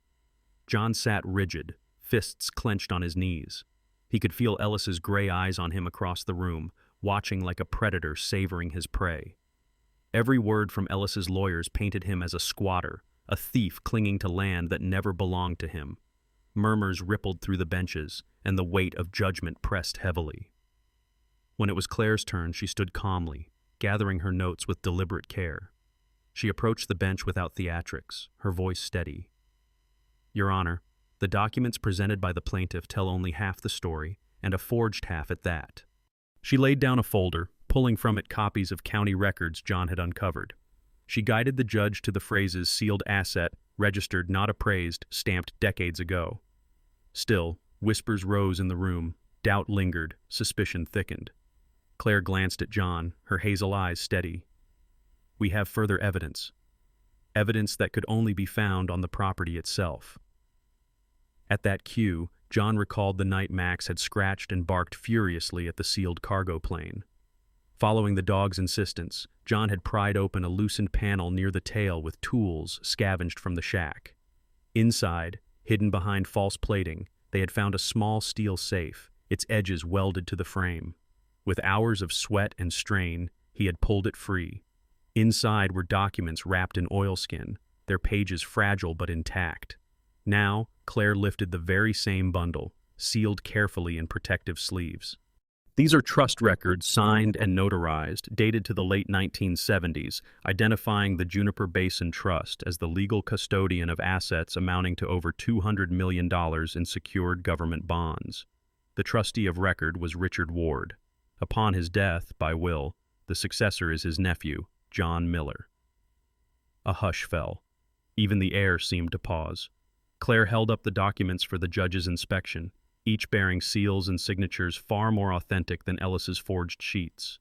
John sat rigid, fists clenched on his knees. He could feel Ellis's gray eyes on him across the room, watching like a predator savoring his prey. Every word from Ellis's lawyers painted him as a squatter, a thief clinging to land that never belonged to him. Murmurs rippled through the benches, and the weight of judgment pressed heavily. When it was Claire's turn, she stood calmly, gathering her notes with deliberate care. She approached the bench without theatrics, her voice steady. "Your Honor, the documents presented by the plaintiff tell only half the story, and a forged half at that." She laid down a folder, pulling from it copies of county records John had uncovered. She guided the judge to the phrases "sealed asset, registered not appraised, stamped decades ago." Still, whispers rose in the room, doubt lingered, suspicion thickened. Claire glanced at John, her hazel eyes steady. "We have further evidence. Evidence that could only be found on the property itself." At that cue, John recalled the night Max had scratched and barked furiously at the sealed cargo plane. Following the dog's insistence, John had pried open a loosened panel near the tail with tools scavenged from the shack. Inside, hidden behind false plating, they had found a small steel safe, its edges welded to the frame. With hours of sweat and strain, he had pulled it free. Inside were documents wrapped in oilskin, their pages fragile but intact. Now, Claire lifted the very same bundle, sealed carefully in protective sleeves. These are trust records signed and notarized, dated to the late 1970s, identifying the Juniper Basin Trust as the legal custodian of assets amounting to over $200 million in secured government bonds. The trustee of record was Richard Ward. Upon his death, by will, the successor is his nephew, John Miller. A hush fell. Even the air seemed to pause. Claire held up the documents for the judge's inspection, each bearing seals and signatures far more authentic than Ellis's forged sheets.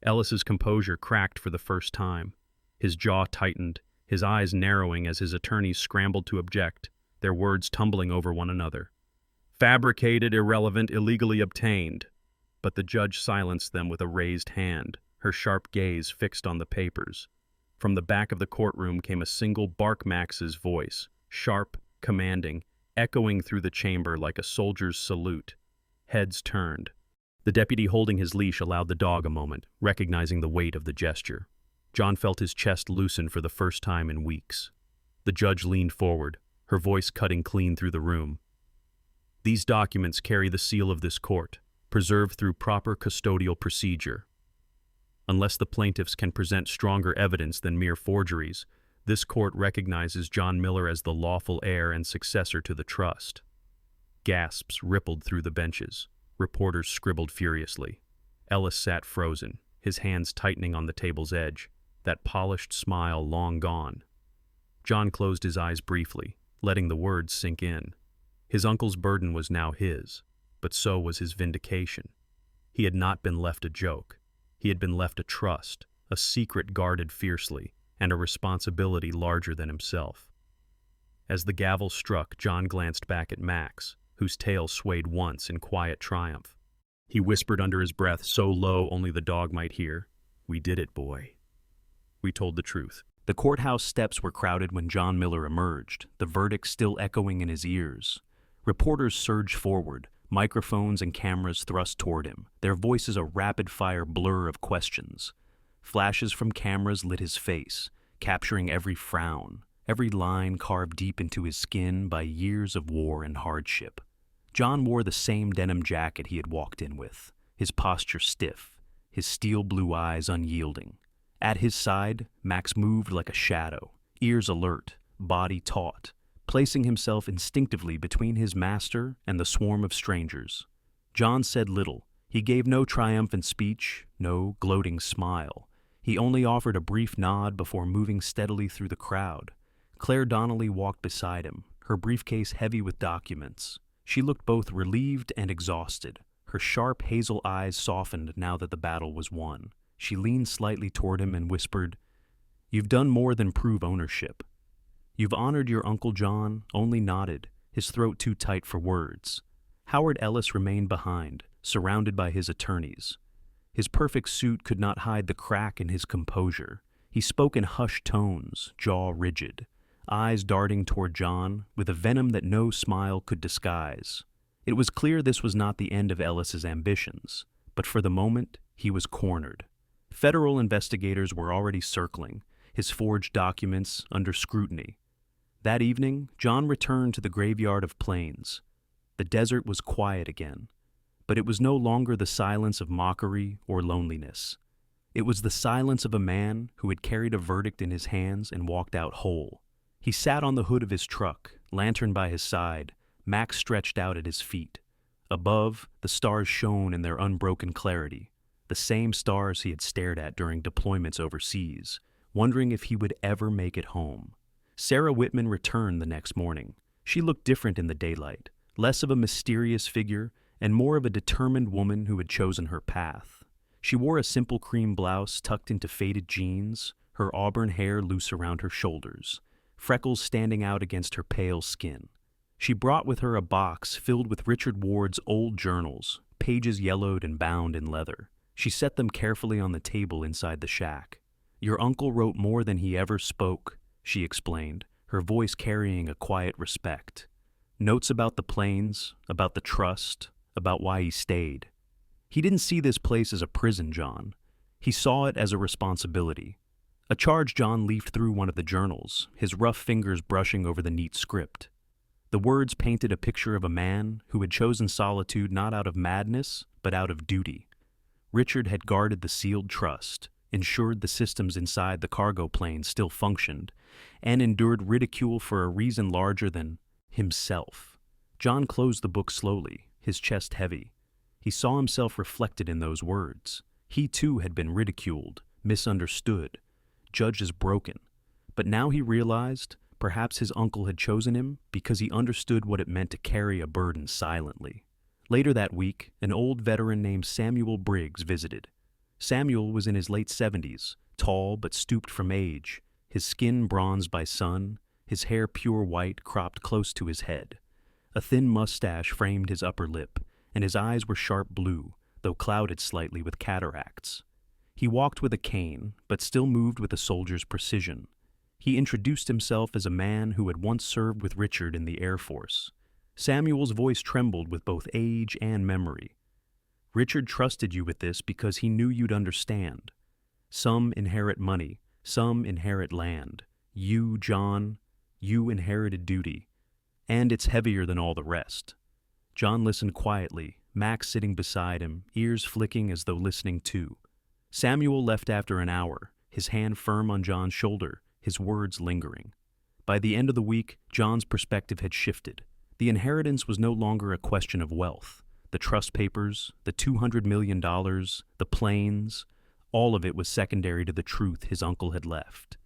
Ellis's composure cracked for the first time. His jaw tightened, his eyes narrowing as his attorneys scrambled to object, their words tumbling over one another. Fabricated, irrelevant, illegally obtained. But the judge silenced them with a raised hand, her sharp gaze fixed on the papers. From the back of the courtroom came a single Bark Max's voice, sharp, commanding, echoing through the chamber like a soldier's salute. Heads turned. The deputy holding his leash allowed the dog a moment, recognizing the weight of the gesture. John felt his chest loosen for the first time in weeks. The judge leaned forward, her voice cutting clean through the room. These documents carry the seal of this court, preserved through proper custodial procedure. Unless the plaintiffs can present stronger evidence than mere forgeries, this court recognizes John Miller as the lawful heir and successor to the trust. Gasps rippled through the benches. Reporters scribbled furiously. Ellis sat frozen, his hands tightening on the table's edge, that polished smile long gone. John closed his eyes briefly, letting the words sink in. His uncle's burden was now his, but so was his vindication. He had not been left a joke. He had been left a trust, a secret guarded fiercely, and a responsibility larger than himself. As the gavel struck, John glanced back at Max, whose tail swayed once in quiet triumph. He whispered under his breath, so low only the dog might hear, "We did it, boy." We told the truth. The courthouse steps were crowded when John Miller emerged, the verdict still echoing in his ears. Reporters surged forward, microphones and cameras thrust toward him, their voices a rapid-fire blur of questions. Flashes from cameras lit his face, capturing every frown, every line carved deep into his skin by years of war and hardship. John wore the same denim jacket he had walked in with, his posture stiff, his steel blue eyes unyielding. At his side, Max moved like a shadow, ears alert, body taut, placing himself instinctively between his master and the swarm of strangers. John said little. He gave no triumphant speech, no gloating smile. He only offered a brief nod before moving steadily through the crowd. Claire Donnelly walked beside him, her briefcase heavy with documents. She looked both relieved and exhausted. Her sharp hazel eyes softened now that the battle was won. She leaned slightly toward him and whispered, "You've done more than prove ownership. You've honored your Uncle John," only nodded, his throat too tight for words. Howard Ellis remained behind, surrounded by his attorneys. His perfect suit could not hide the crack in his composure. He spoke in hushed tones, jaw rigid, eyes darting toward John with a venom that no smile could disguise. It was clear this was not the end of Ellis's ambitions, but for the moment, he was cornered. Federal investigators were already circling, his forged documents under scrutiny. That evening, John returned to the graveyard of plains. The desert was quiet again, but it was no longer the silence of mockery or loneliness. It was the silence of a man who had carried a verdict in his hands and walked out whole. He sat on the hood of his truck, lantern by his side, Max stretched out at his feet. Above, the stars shone in their unbroken clarity, the same stars he had stared at during deployments overseas, wondering if he would ever make it home. Sarah Whitman returned the next morning. She looked different in the daylight, less of a mysterious figure and more of a determined woman who had chosen her path. She wore a simple cream blouse tucked into faded jeans, her auburn hair loose around her shoulders, freckles standing out against her pale skin. She brought with her a box filled with Richard Ward's old journals, pages yellowed and bound in leather. She set them carefully on the table inside the shack. "Your uncle wrote more than he ever spoke," she explained, her voice carrying a quiet respect. Notes about the plains, about the trust, about why he stayed. He didn't see this place as a prison, John. He saw it as a responsibility. A charge John leafed through one of the journals, his rough fingers brushing over the neat script. The words painted a picture of a man who had chosen solitude not out of madness, but out of duty. Richard had guarded the sealed trust, ensured the systems inside the cargo plane still functioned, and endured ridicule for a reason larger than himself. John closed the book slowly, his chest heavy. He saw himself reflected in those words. He too had been ridiculed, misunderstood, judged as broken. But now he realized perhaps his uncle had chosen him because he understood what it meant to carry a burden silently. Later that week, an old veteran named Samuel Briggs visited. Samuel was in his late 70s, tall but stooped from age, his skin bronzed by sun, his hair pure white cropped close to his head. A thin mustache framed his upper lip, and his eyes were sharp blue, though clouded slightly with cataracts. He walked with a cane, but still moved with a soldier's precision. He introduced himself as a man who had once served with Richard in the Air Force. Samuel's voice trembled with both age and memory. Richard trusted you with this because he knew you'd understand. Some inherit money, some inherit land. You, John, you inherited duty. And it's heavier than all the rest. John listened quietly, Max sitting beside him, ears flicking as though listening too. Samuel left after an hour, his hand firm on John's shoulder, his words lingering. By the end of the week, John's perspective had shifted. The inheritance was no longer a question of wealth. The trust papers, the $200 million, the planes, all of it was secondary to the truth his uncle had left.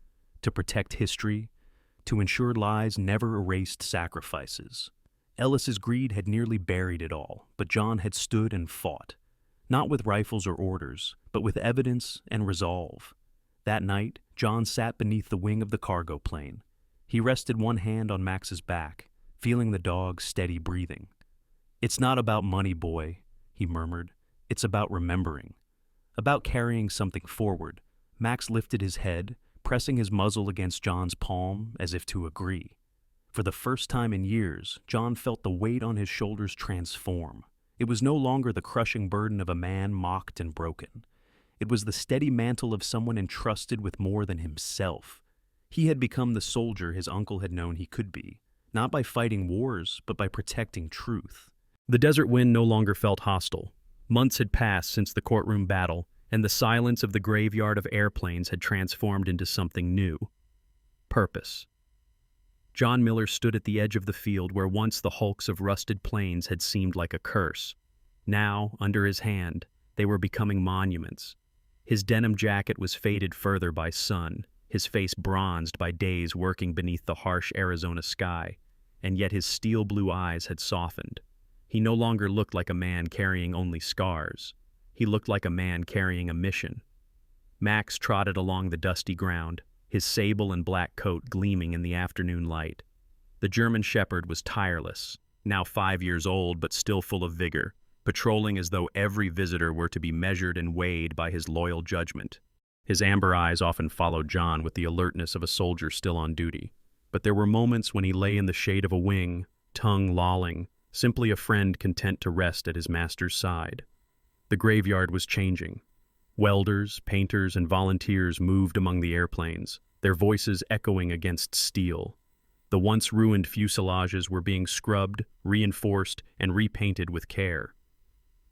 To protect history, to ensure lies never erased sacrifices. Ellis's greed had nearly buried it all, but John had stood and fought. Not with rifles or orders, but with evidence and resolve. That night, John sat beneath the wing of the cargo plane. He rested one hand on Max's back, feeling the dog's steady breathing. "It's not about money, boy," he murmured. "It's about remembering. About carrying something forward." Max lifted his head, pressing his muzzle against John's palm as if to agree. For the first time in years, John felt the weight on his shoulders transform. It was no longer the crushing burden of a man mocked and broken. It was the steady mantle of someone entrusted with more than himself. He had become the soldier his uncle had known he could be, not by fighting wars, but by protecting truth. The desert wind no longer felt hostile. Months had passed since the courtroom battle, and the silence of the graveyard of airplanes had transformed into something new. Purpose. John Miller stood at the edge of the field where once the hulks of rusted planes had seemed like a curse. Now, under his hand, they were becoming monuments. His denim jacket was faded further by sun, his face bronzed by days working beneath the harsh Arizona sky, and yet his steel blue eyes had softened. He no longer looked like a man carrying only scars. He looked like a man carrying a mission. Max trotted along the dusty ground, his sable and black coat gleaming in the afternoon light. The German shepherd was tireless, now 5 years old but still full of vigor, patrolling as though every visitor were to be measured and weighed by his loyal judgment. His amber eyes often followed John with the alertness of a soldier still on duty. But there were moments when he lay in the shade of a wing, tongue lolling, simply a friend content to rest at his master's side. The graveyard was changing. Welders, painters, and volunteers moved among the airplanes, their voices echoing against steel. The once ruined fuselages were being scrubbed, reinforced, and repainted with care.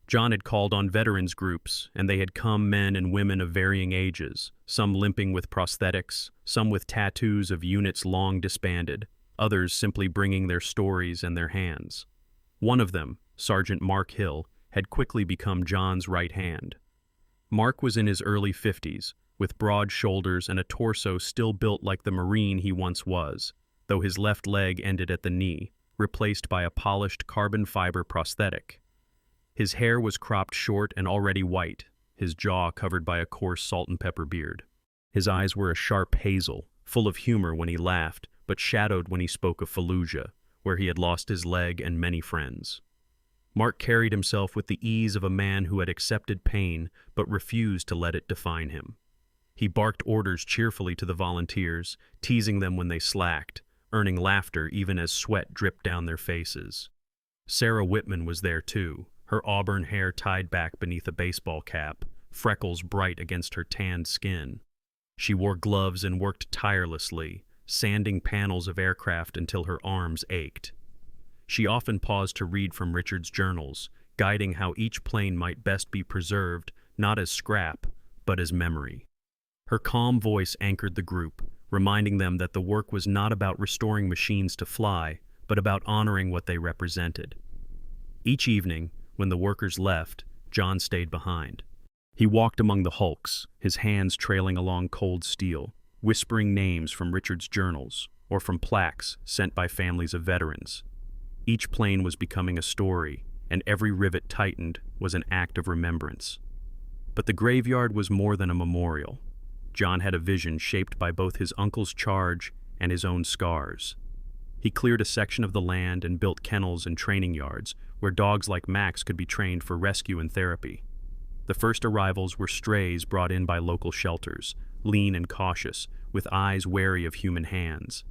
John had called on veterans groups, and they had come men and women of varying ages, some limping with prosthetics, some with tattoos of units long disbanded, others simply bringing their stories and their hands. One of them, Sergeant Mark Hill, had quickly become John's right hand. Mark was in his early 50s, with broad shoulders and a torso still built like the Marine he once was, though his left leg ended at the knee, replaced by a polished carbon fiber prosthetic. His hair was cropped short and already white, his jaw covered by a coarse salt and pepper beard. His eyes were a sharp hazel, full of humor when he laughed, but shadowed when he spoke of Fallujah, where he had lost his leg and many friends. Mark carried himself with the ease of a man who had accepted pain but refused to let it define him. He barked orders cheerfully to the volunteers, teasing them when they slacked, earning laughter even as sweat dripped down their faces. Sarah Whitman was there too, her auburn hair tied back beneath a baseball cap, freckles bright against her tanned skin. She wore gloves and worked tirelessly, sanding panels of aircraft until her arms ached. She often paused to read from Richard's journals, guiding how each plane might best be preserved, not as scrap, but as memory. Her calm voice anchored the group, reminding them that the work was not about restoring machines to fly, but about honoring what they represented. Each evening, When the workers left, John stayed behind. He walked among the hulks, his hands trailing along cold steel, whispering names from Richard's journals or from plaques sent by families of veterans. Each plane was becoming a story, and every rivet tightened was an act of remembrance. But the graveyard was more than a memorial. John had a vision shaped by both his uncle's charge and his own scars. He cleared a section of the land and built kennels and training yards where dogs like Max could be trained for rescue and therapy. The first arrivals were strays brought in by local shelters, lean and cautious, with eyes wary of human hands.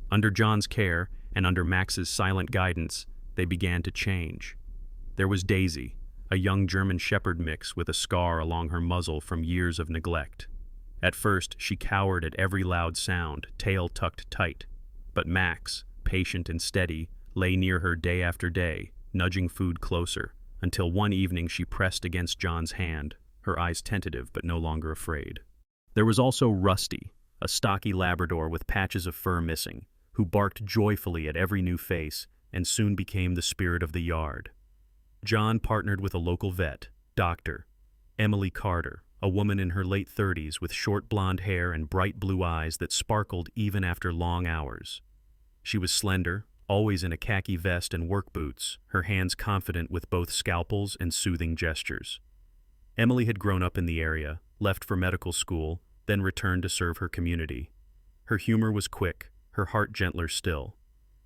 Under John's care and under Max's silent guidance, they began to change. There was Daisy, a young German Shepherd mix with a scar along her muzzle from years of neglect. At first, she cowered at every loud sound, tail tucked tight. But Max, patient and steady, lay near her day after day, nudging food closer, until one evening she pressed against John's hand, her eyes tentative but no longer afraid. There was also Rusty, a stocky Labrador with patches of fur missing, who barked joyfully at every new face and soon became the spirit of the yard. John partnered with a local vet, Dr. Emily Carter, a woman in her late 30s with short blonde hair and bright blue eyes that sparkled even after long hours. She was slender, always in a khaki vest and work boots, her hands confident with both scalpels and soothing gestures. Emily had grown up in the area, left for medical school, then returned to serve her community. Her humor was quick, her heart gentler still.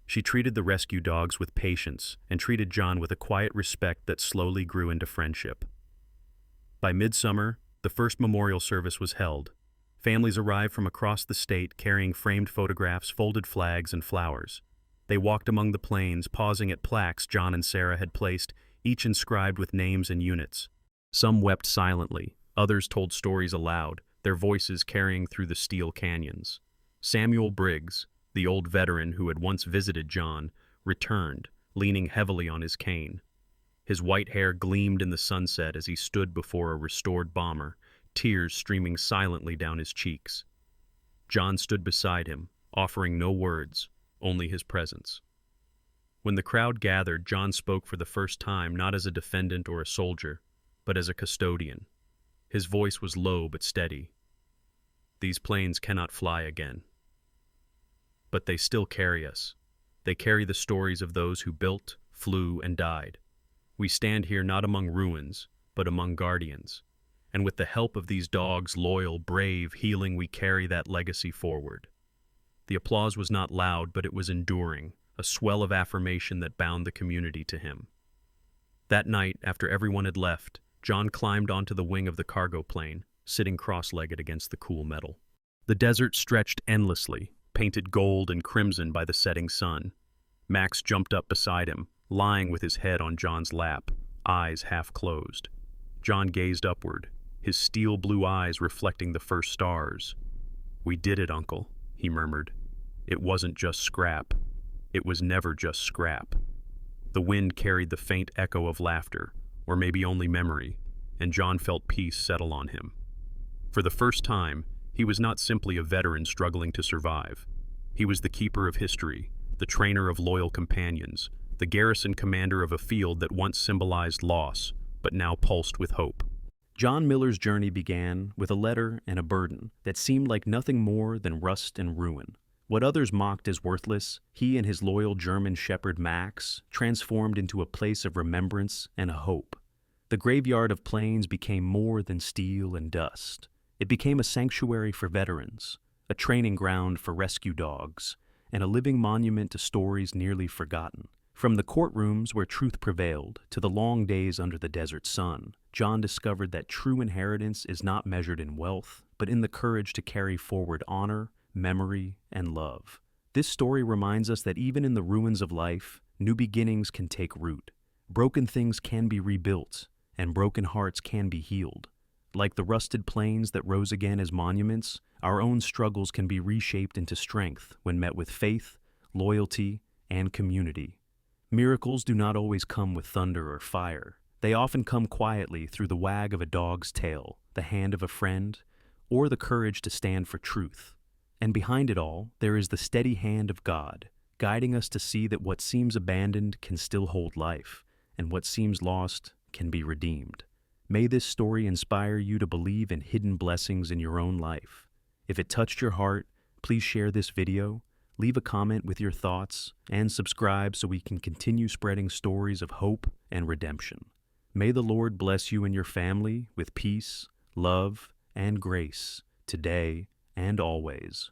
She treated the rescue dogs with patience and treated John with a quiet respect that slowly grew into friendship. By midsummer, the first memorial service was held. Families arrived from across the state carrying framed photographs, folded flags, and flowers. They walked among the planes, pausing at plaques John and Sarah had placed, each inscribed with names and units. Some wept silently, others told stories aloud, their voices carrying through the steel canyons. Samuel Briggs, the old veteran who had once visited John, returned, leaning heavily on his cane. His white hair gleamed in the sunset as he stood before a restored bomber, tears streaming silently down his cheeks. John stood beside him, offering no words, only his presence. When the crowd gathered, John spoke for the first time not as a defendant or a soldier, but as a custodian. His voice was low but steady. These planes cannot fly again. But they still carry us. They carry the stories of those who built, flew, and died. We stand here not among ruins, but among guardians. And with the help of these dogs, loyal, brave, healing, we carry that legacy forward. The applause was not loud, but it was enduring, a swell of affirmation that bound the community to him. That night, after everyone had left, John climbed onto the wing of the cargo plane, sitting cross-legged against the cool metal. The desert stretched endlessly, painted gold and crimson by the setting sun. Max jumped up beside him, lying with his head on John's lap, eyes half closed. John gazed upward, his steel blue eyes reflecting the first stars. "We did it, Uncle," he murmured. "It wasn't just scrap. It was never just scrap." The wind carried the faint echo of laughter, or maybe only memory, and John felt peace settle on him. For the first time, he was not simply a veteran struggling to survive. He was the keeper of history, the trainer of loyal companions, the garrison commander of a field that once symbolized loss, but now pulsed with hope. John Miller's journey began with a letter and a burden that seemed like nothing more than rust and ruin. What others mocked as worthless, he and his loyal German shepherd Max transformed into a place of remembrance and a hope. The graveyard of planes became more than steel and dust. It became a sanctuary for veterans, a training ground for rescue dogs, and a living monument to stories nearly forgotten. From the courtrooms where truth prevailed to the long days under the desert sun, John discovered that true inheritance is not measured in wealth, but in the courage to carry forward honor, memory, and love. This story reminds us that even in the ruins of life, new beginnings can take root. Broken things can be rebuilt, and broken hearts can be healed. Like the rusted planes that rose again as monuments, our own struggles can be reshaped into strength when met with faith, loyalty, and community. Miracles do not always come with thunder or fire. They often come quietly through the wag of a dog's tail, the hand of a friend, or the courage to stand for truth. And behind it all, there is the steady hand of God, guiding us to see that what seems abandoned can still hold life, and what seems lost can be redeemed. May this story inspire you to believe in hidden blessings in your own life. If it touched your heart, please share this video, leave a comment with your thoughts, and subscribe so we can continue spreading stories of hope and redemption. May the Lord bless you and your family with peace, love, and grace today and always.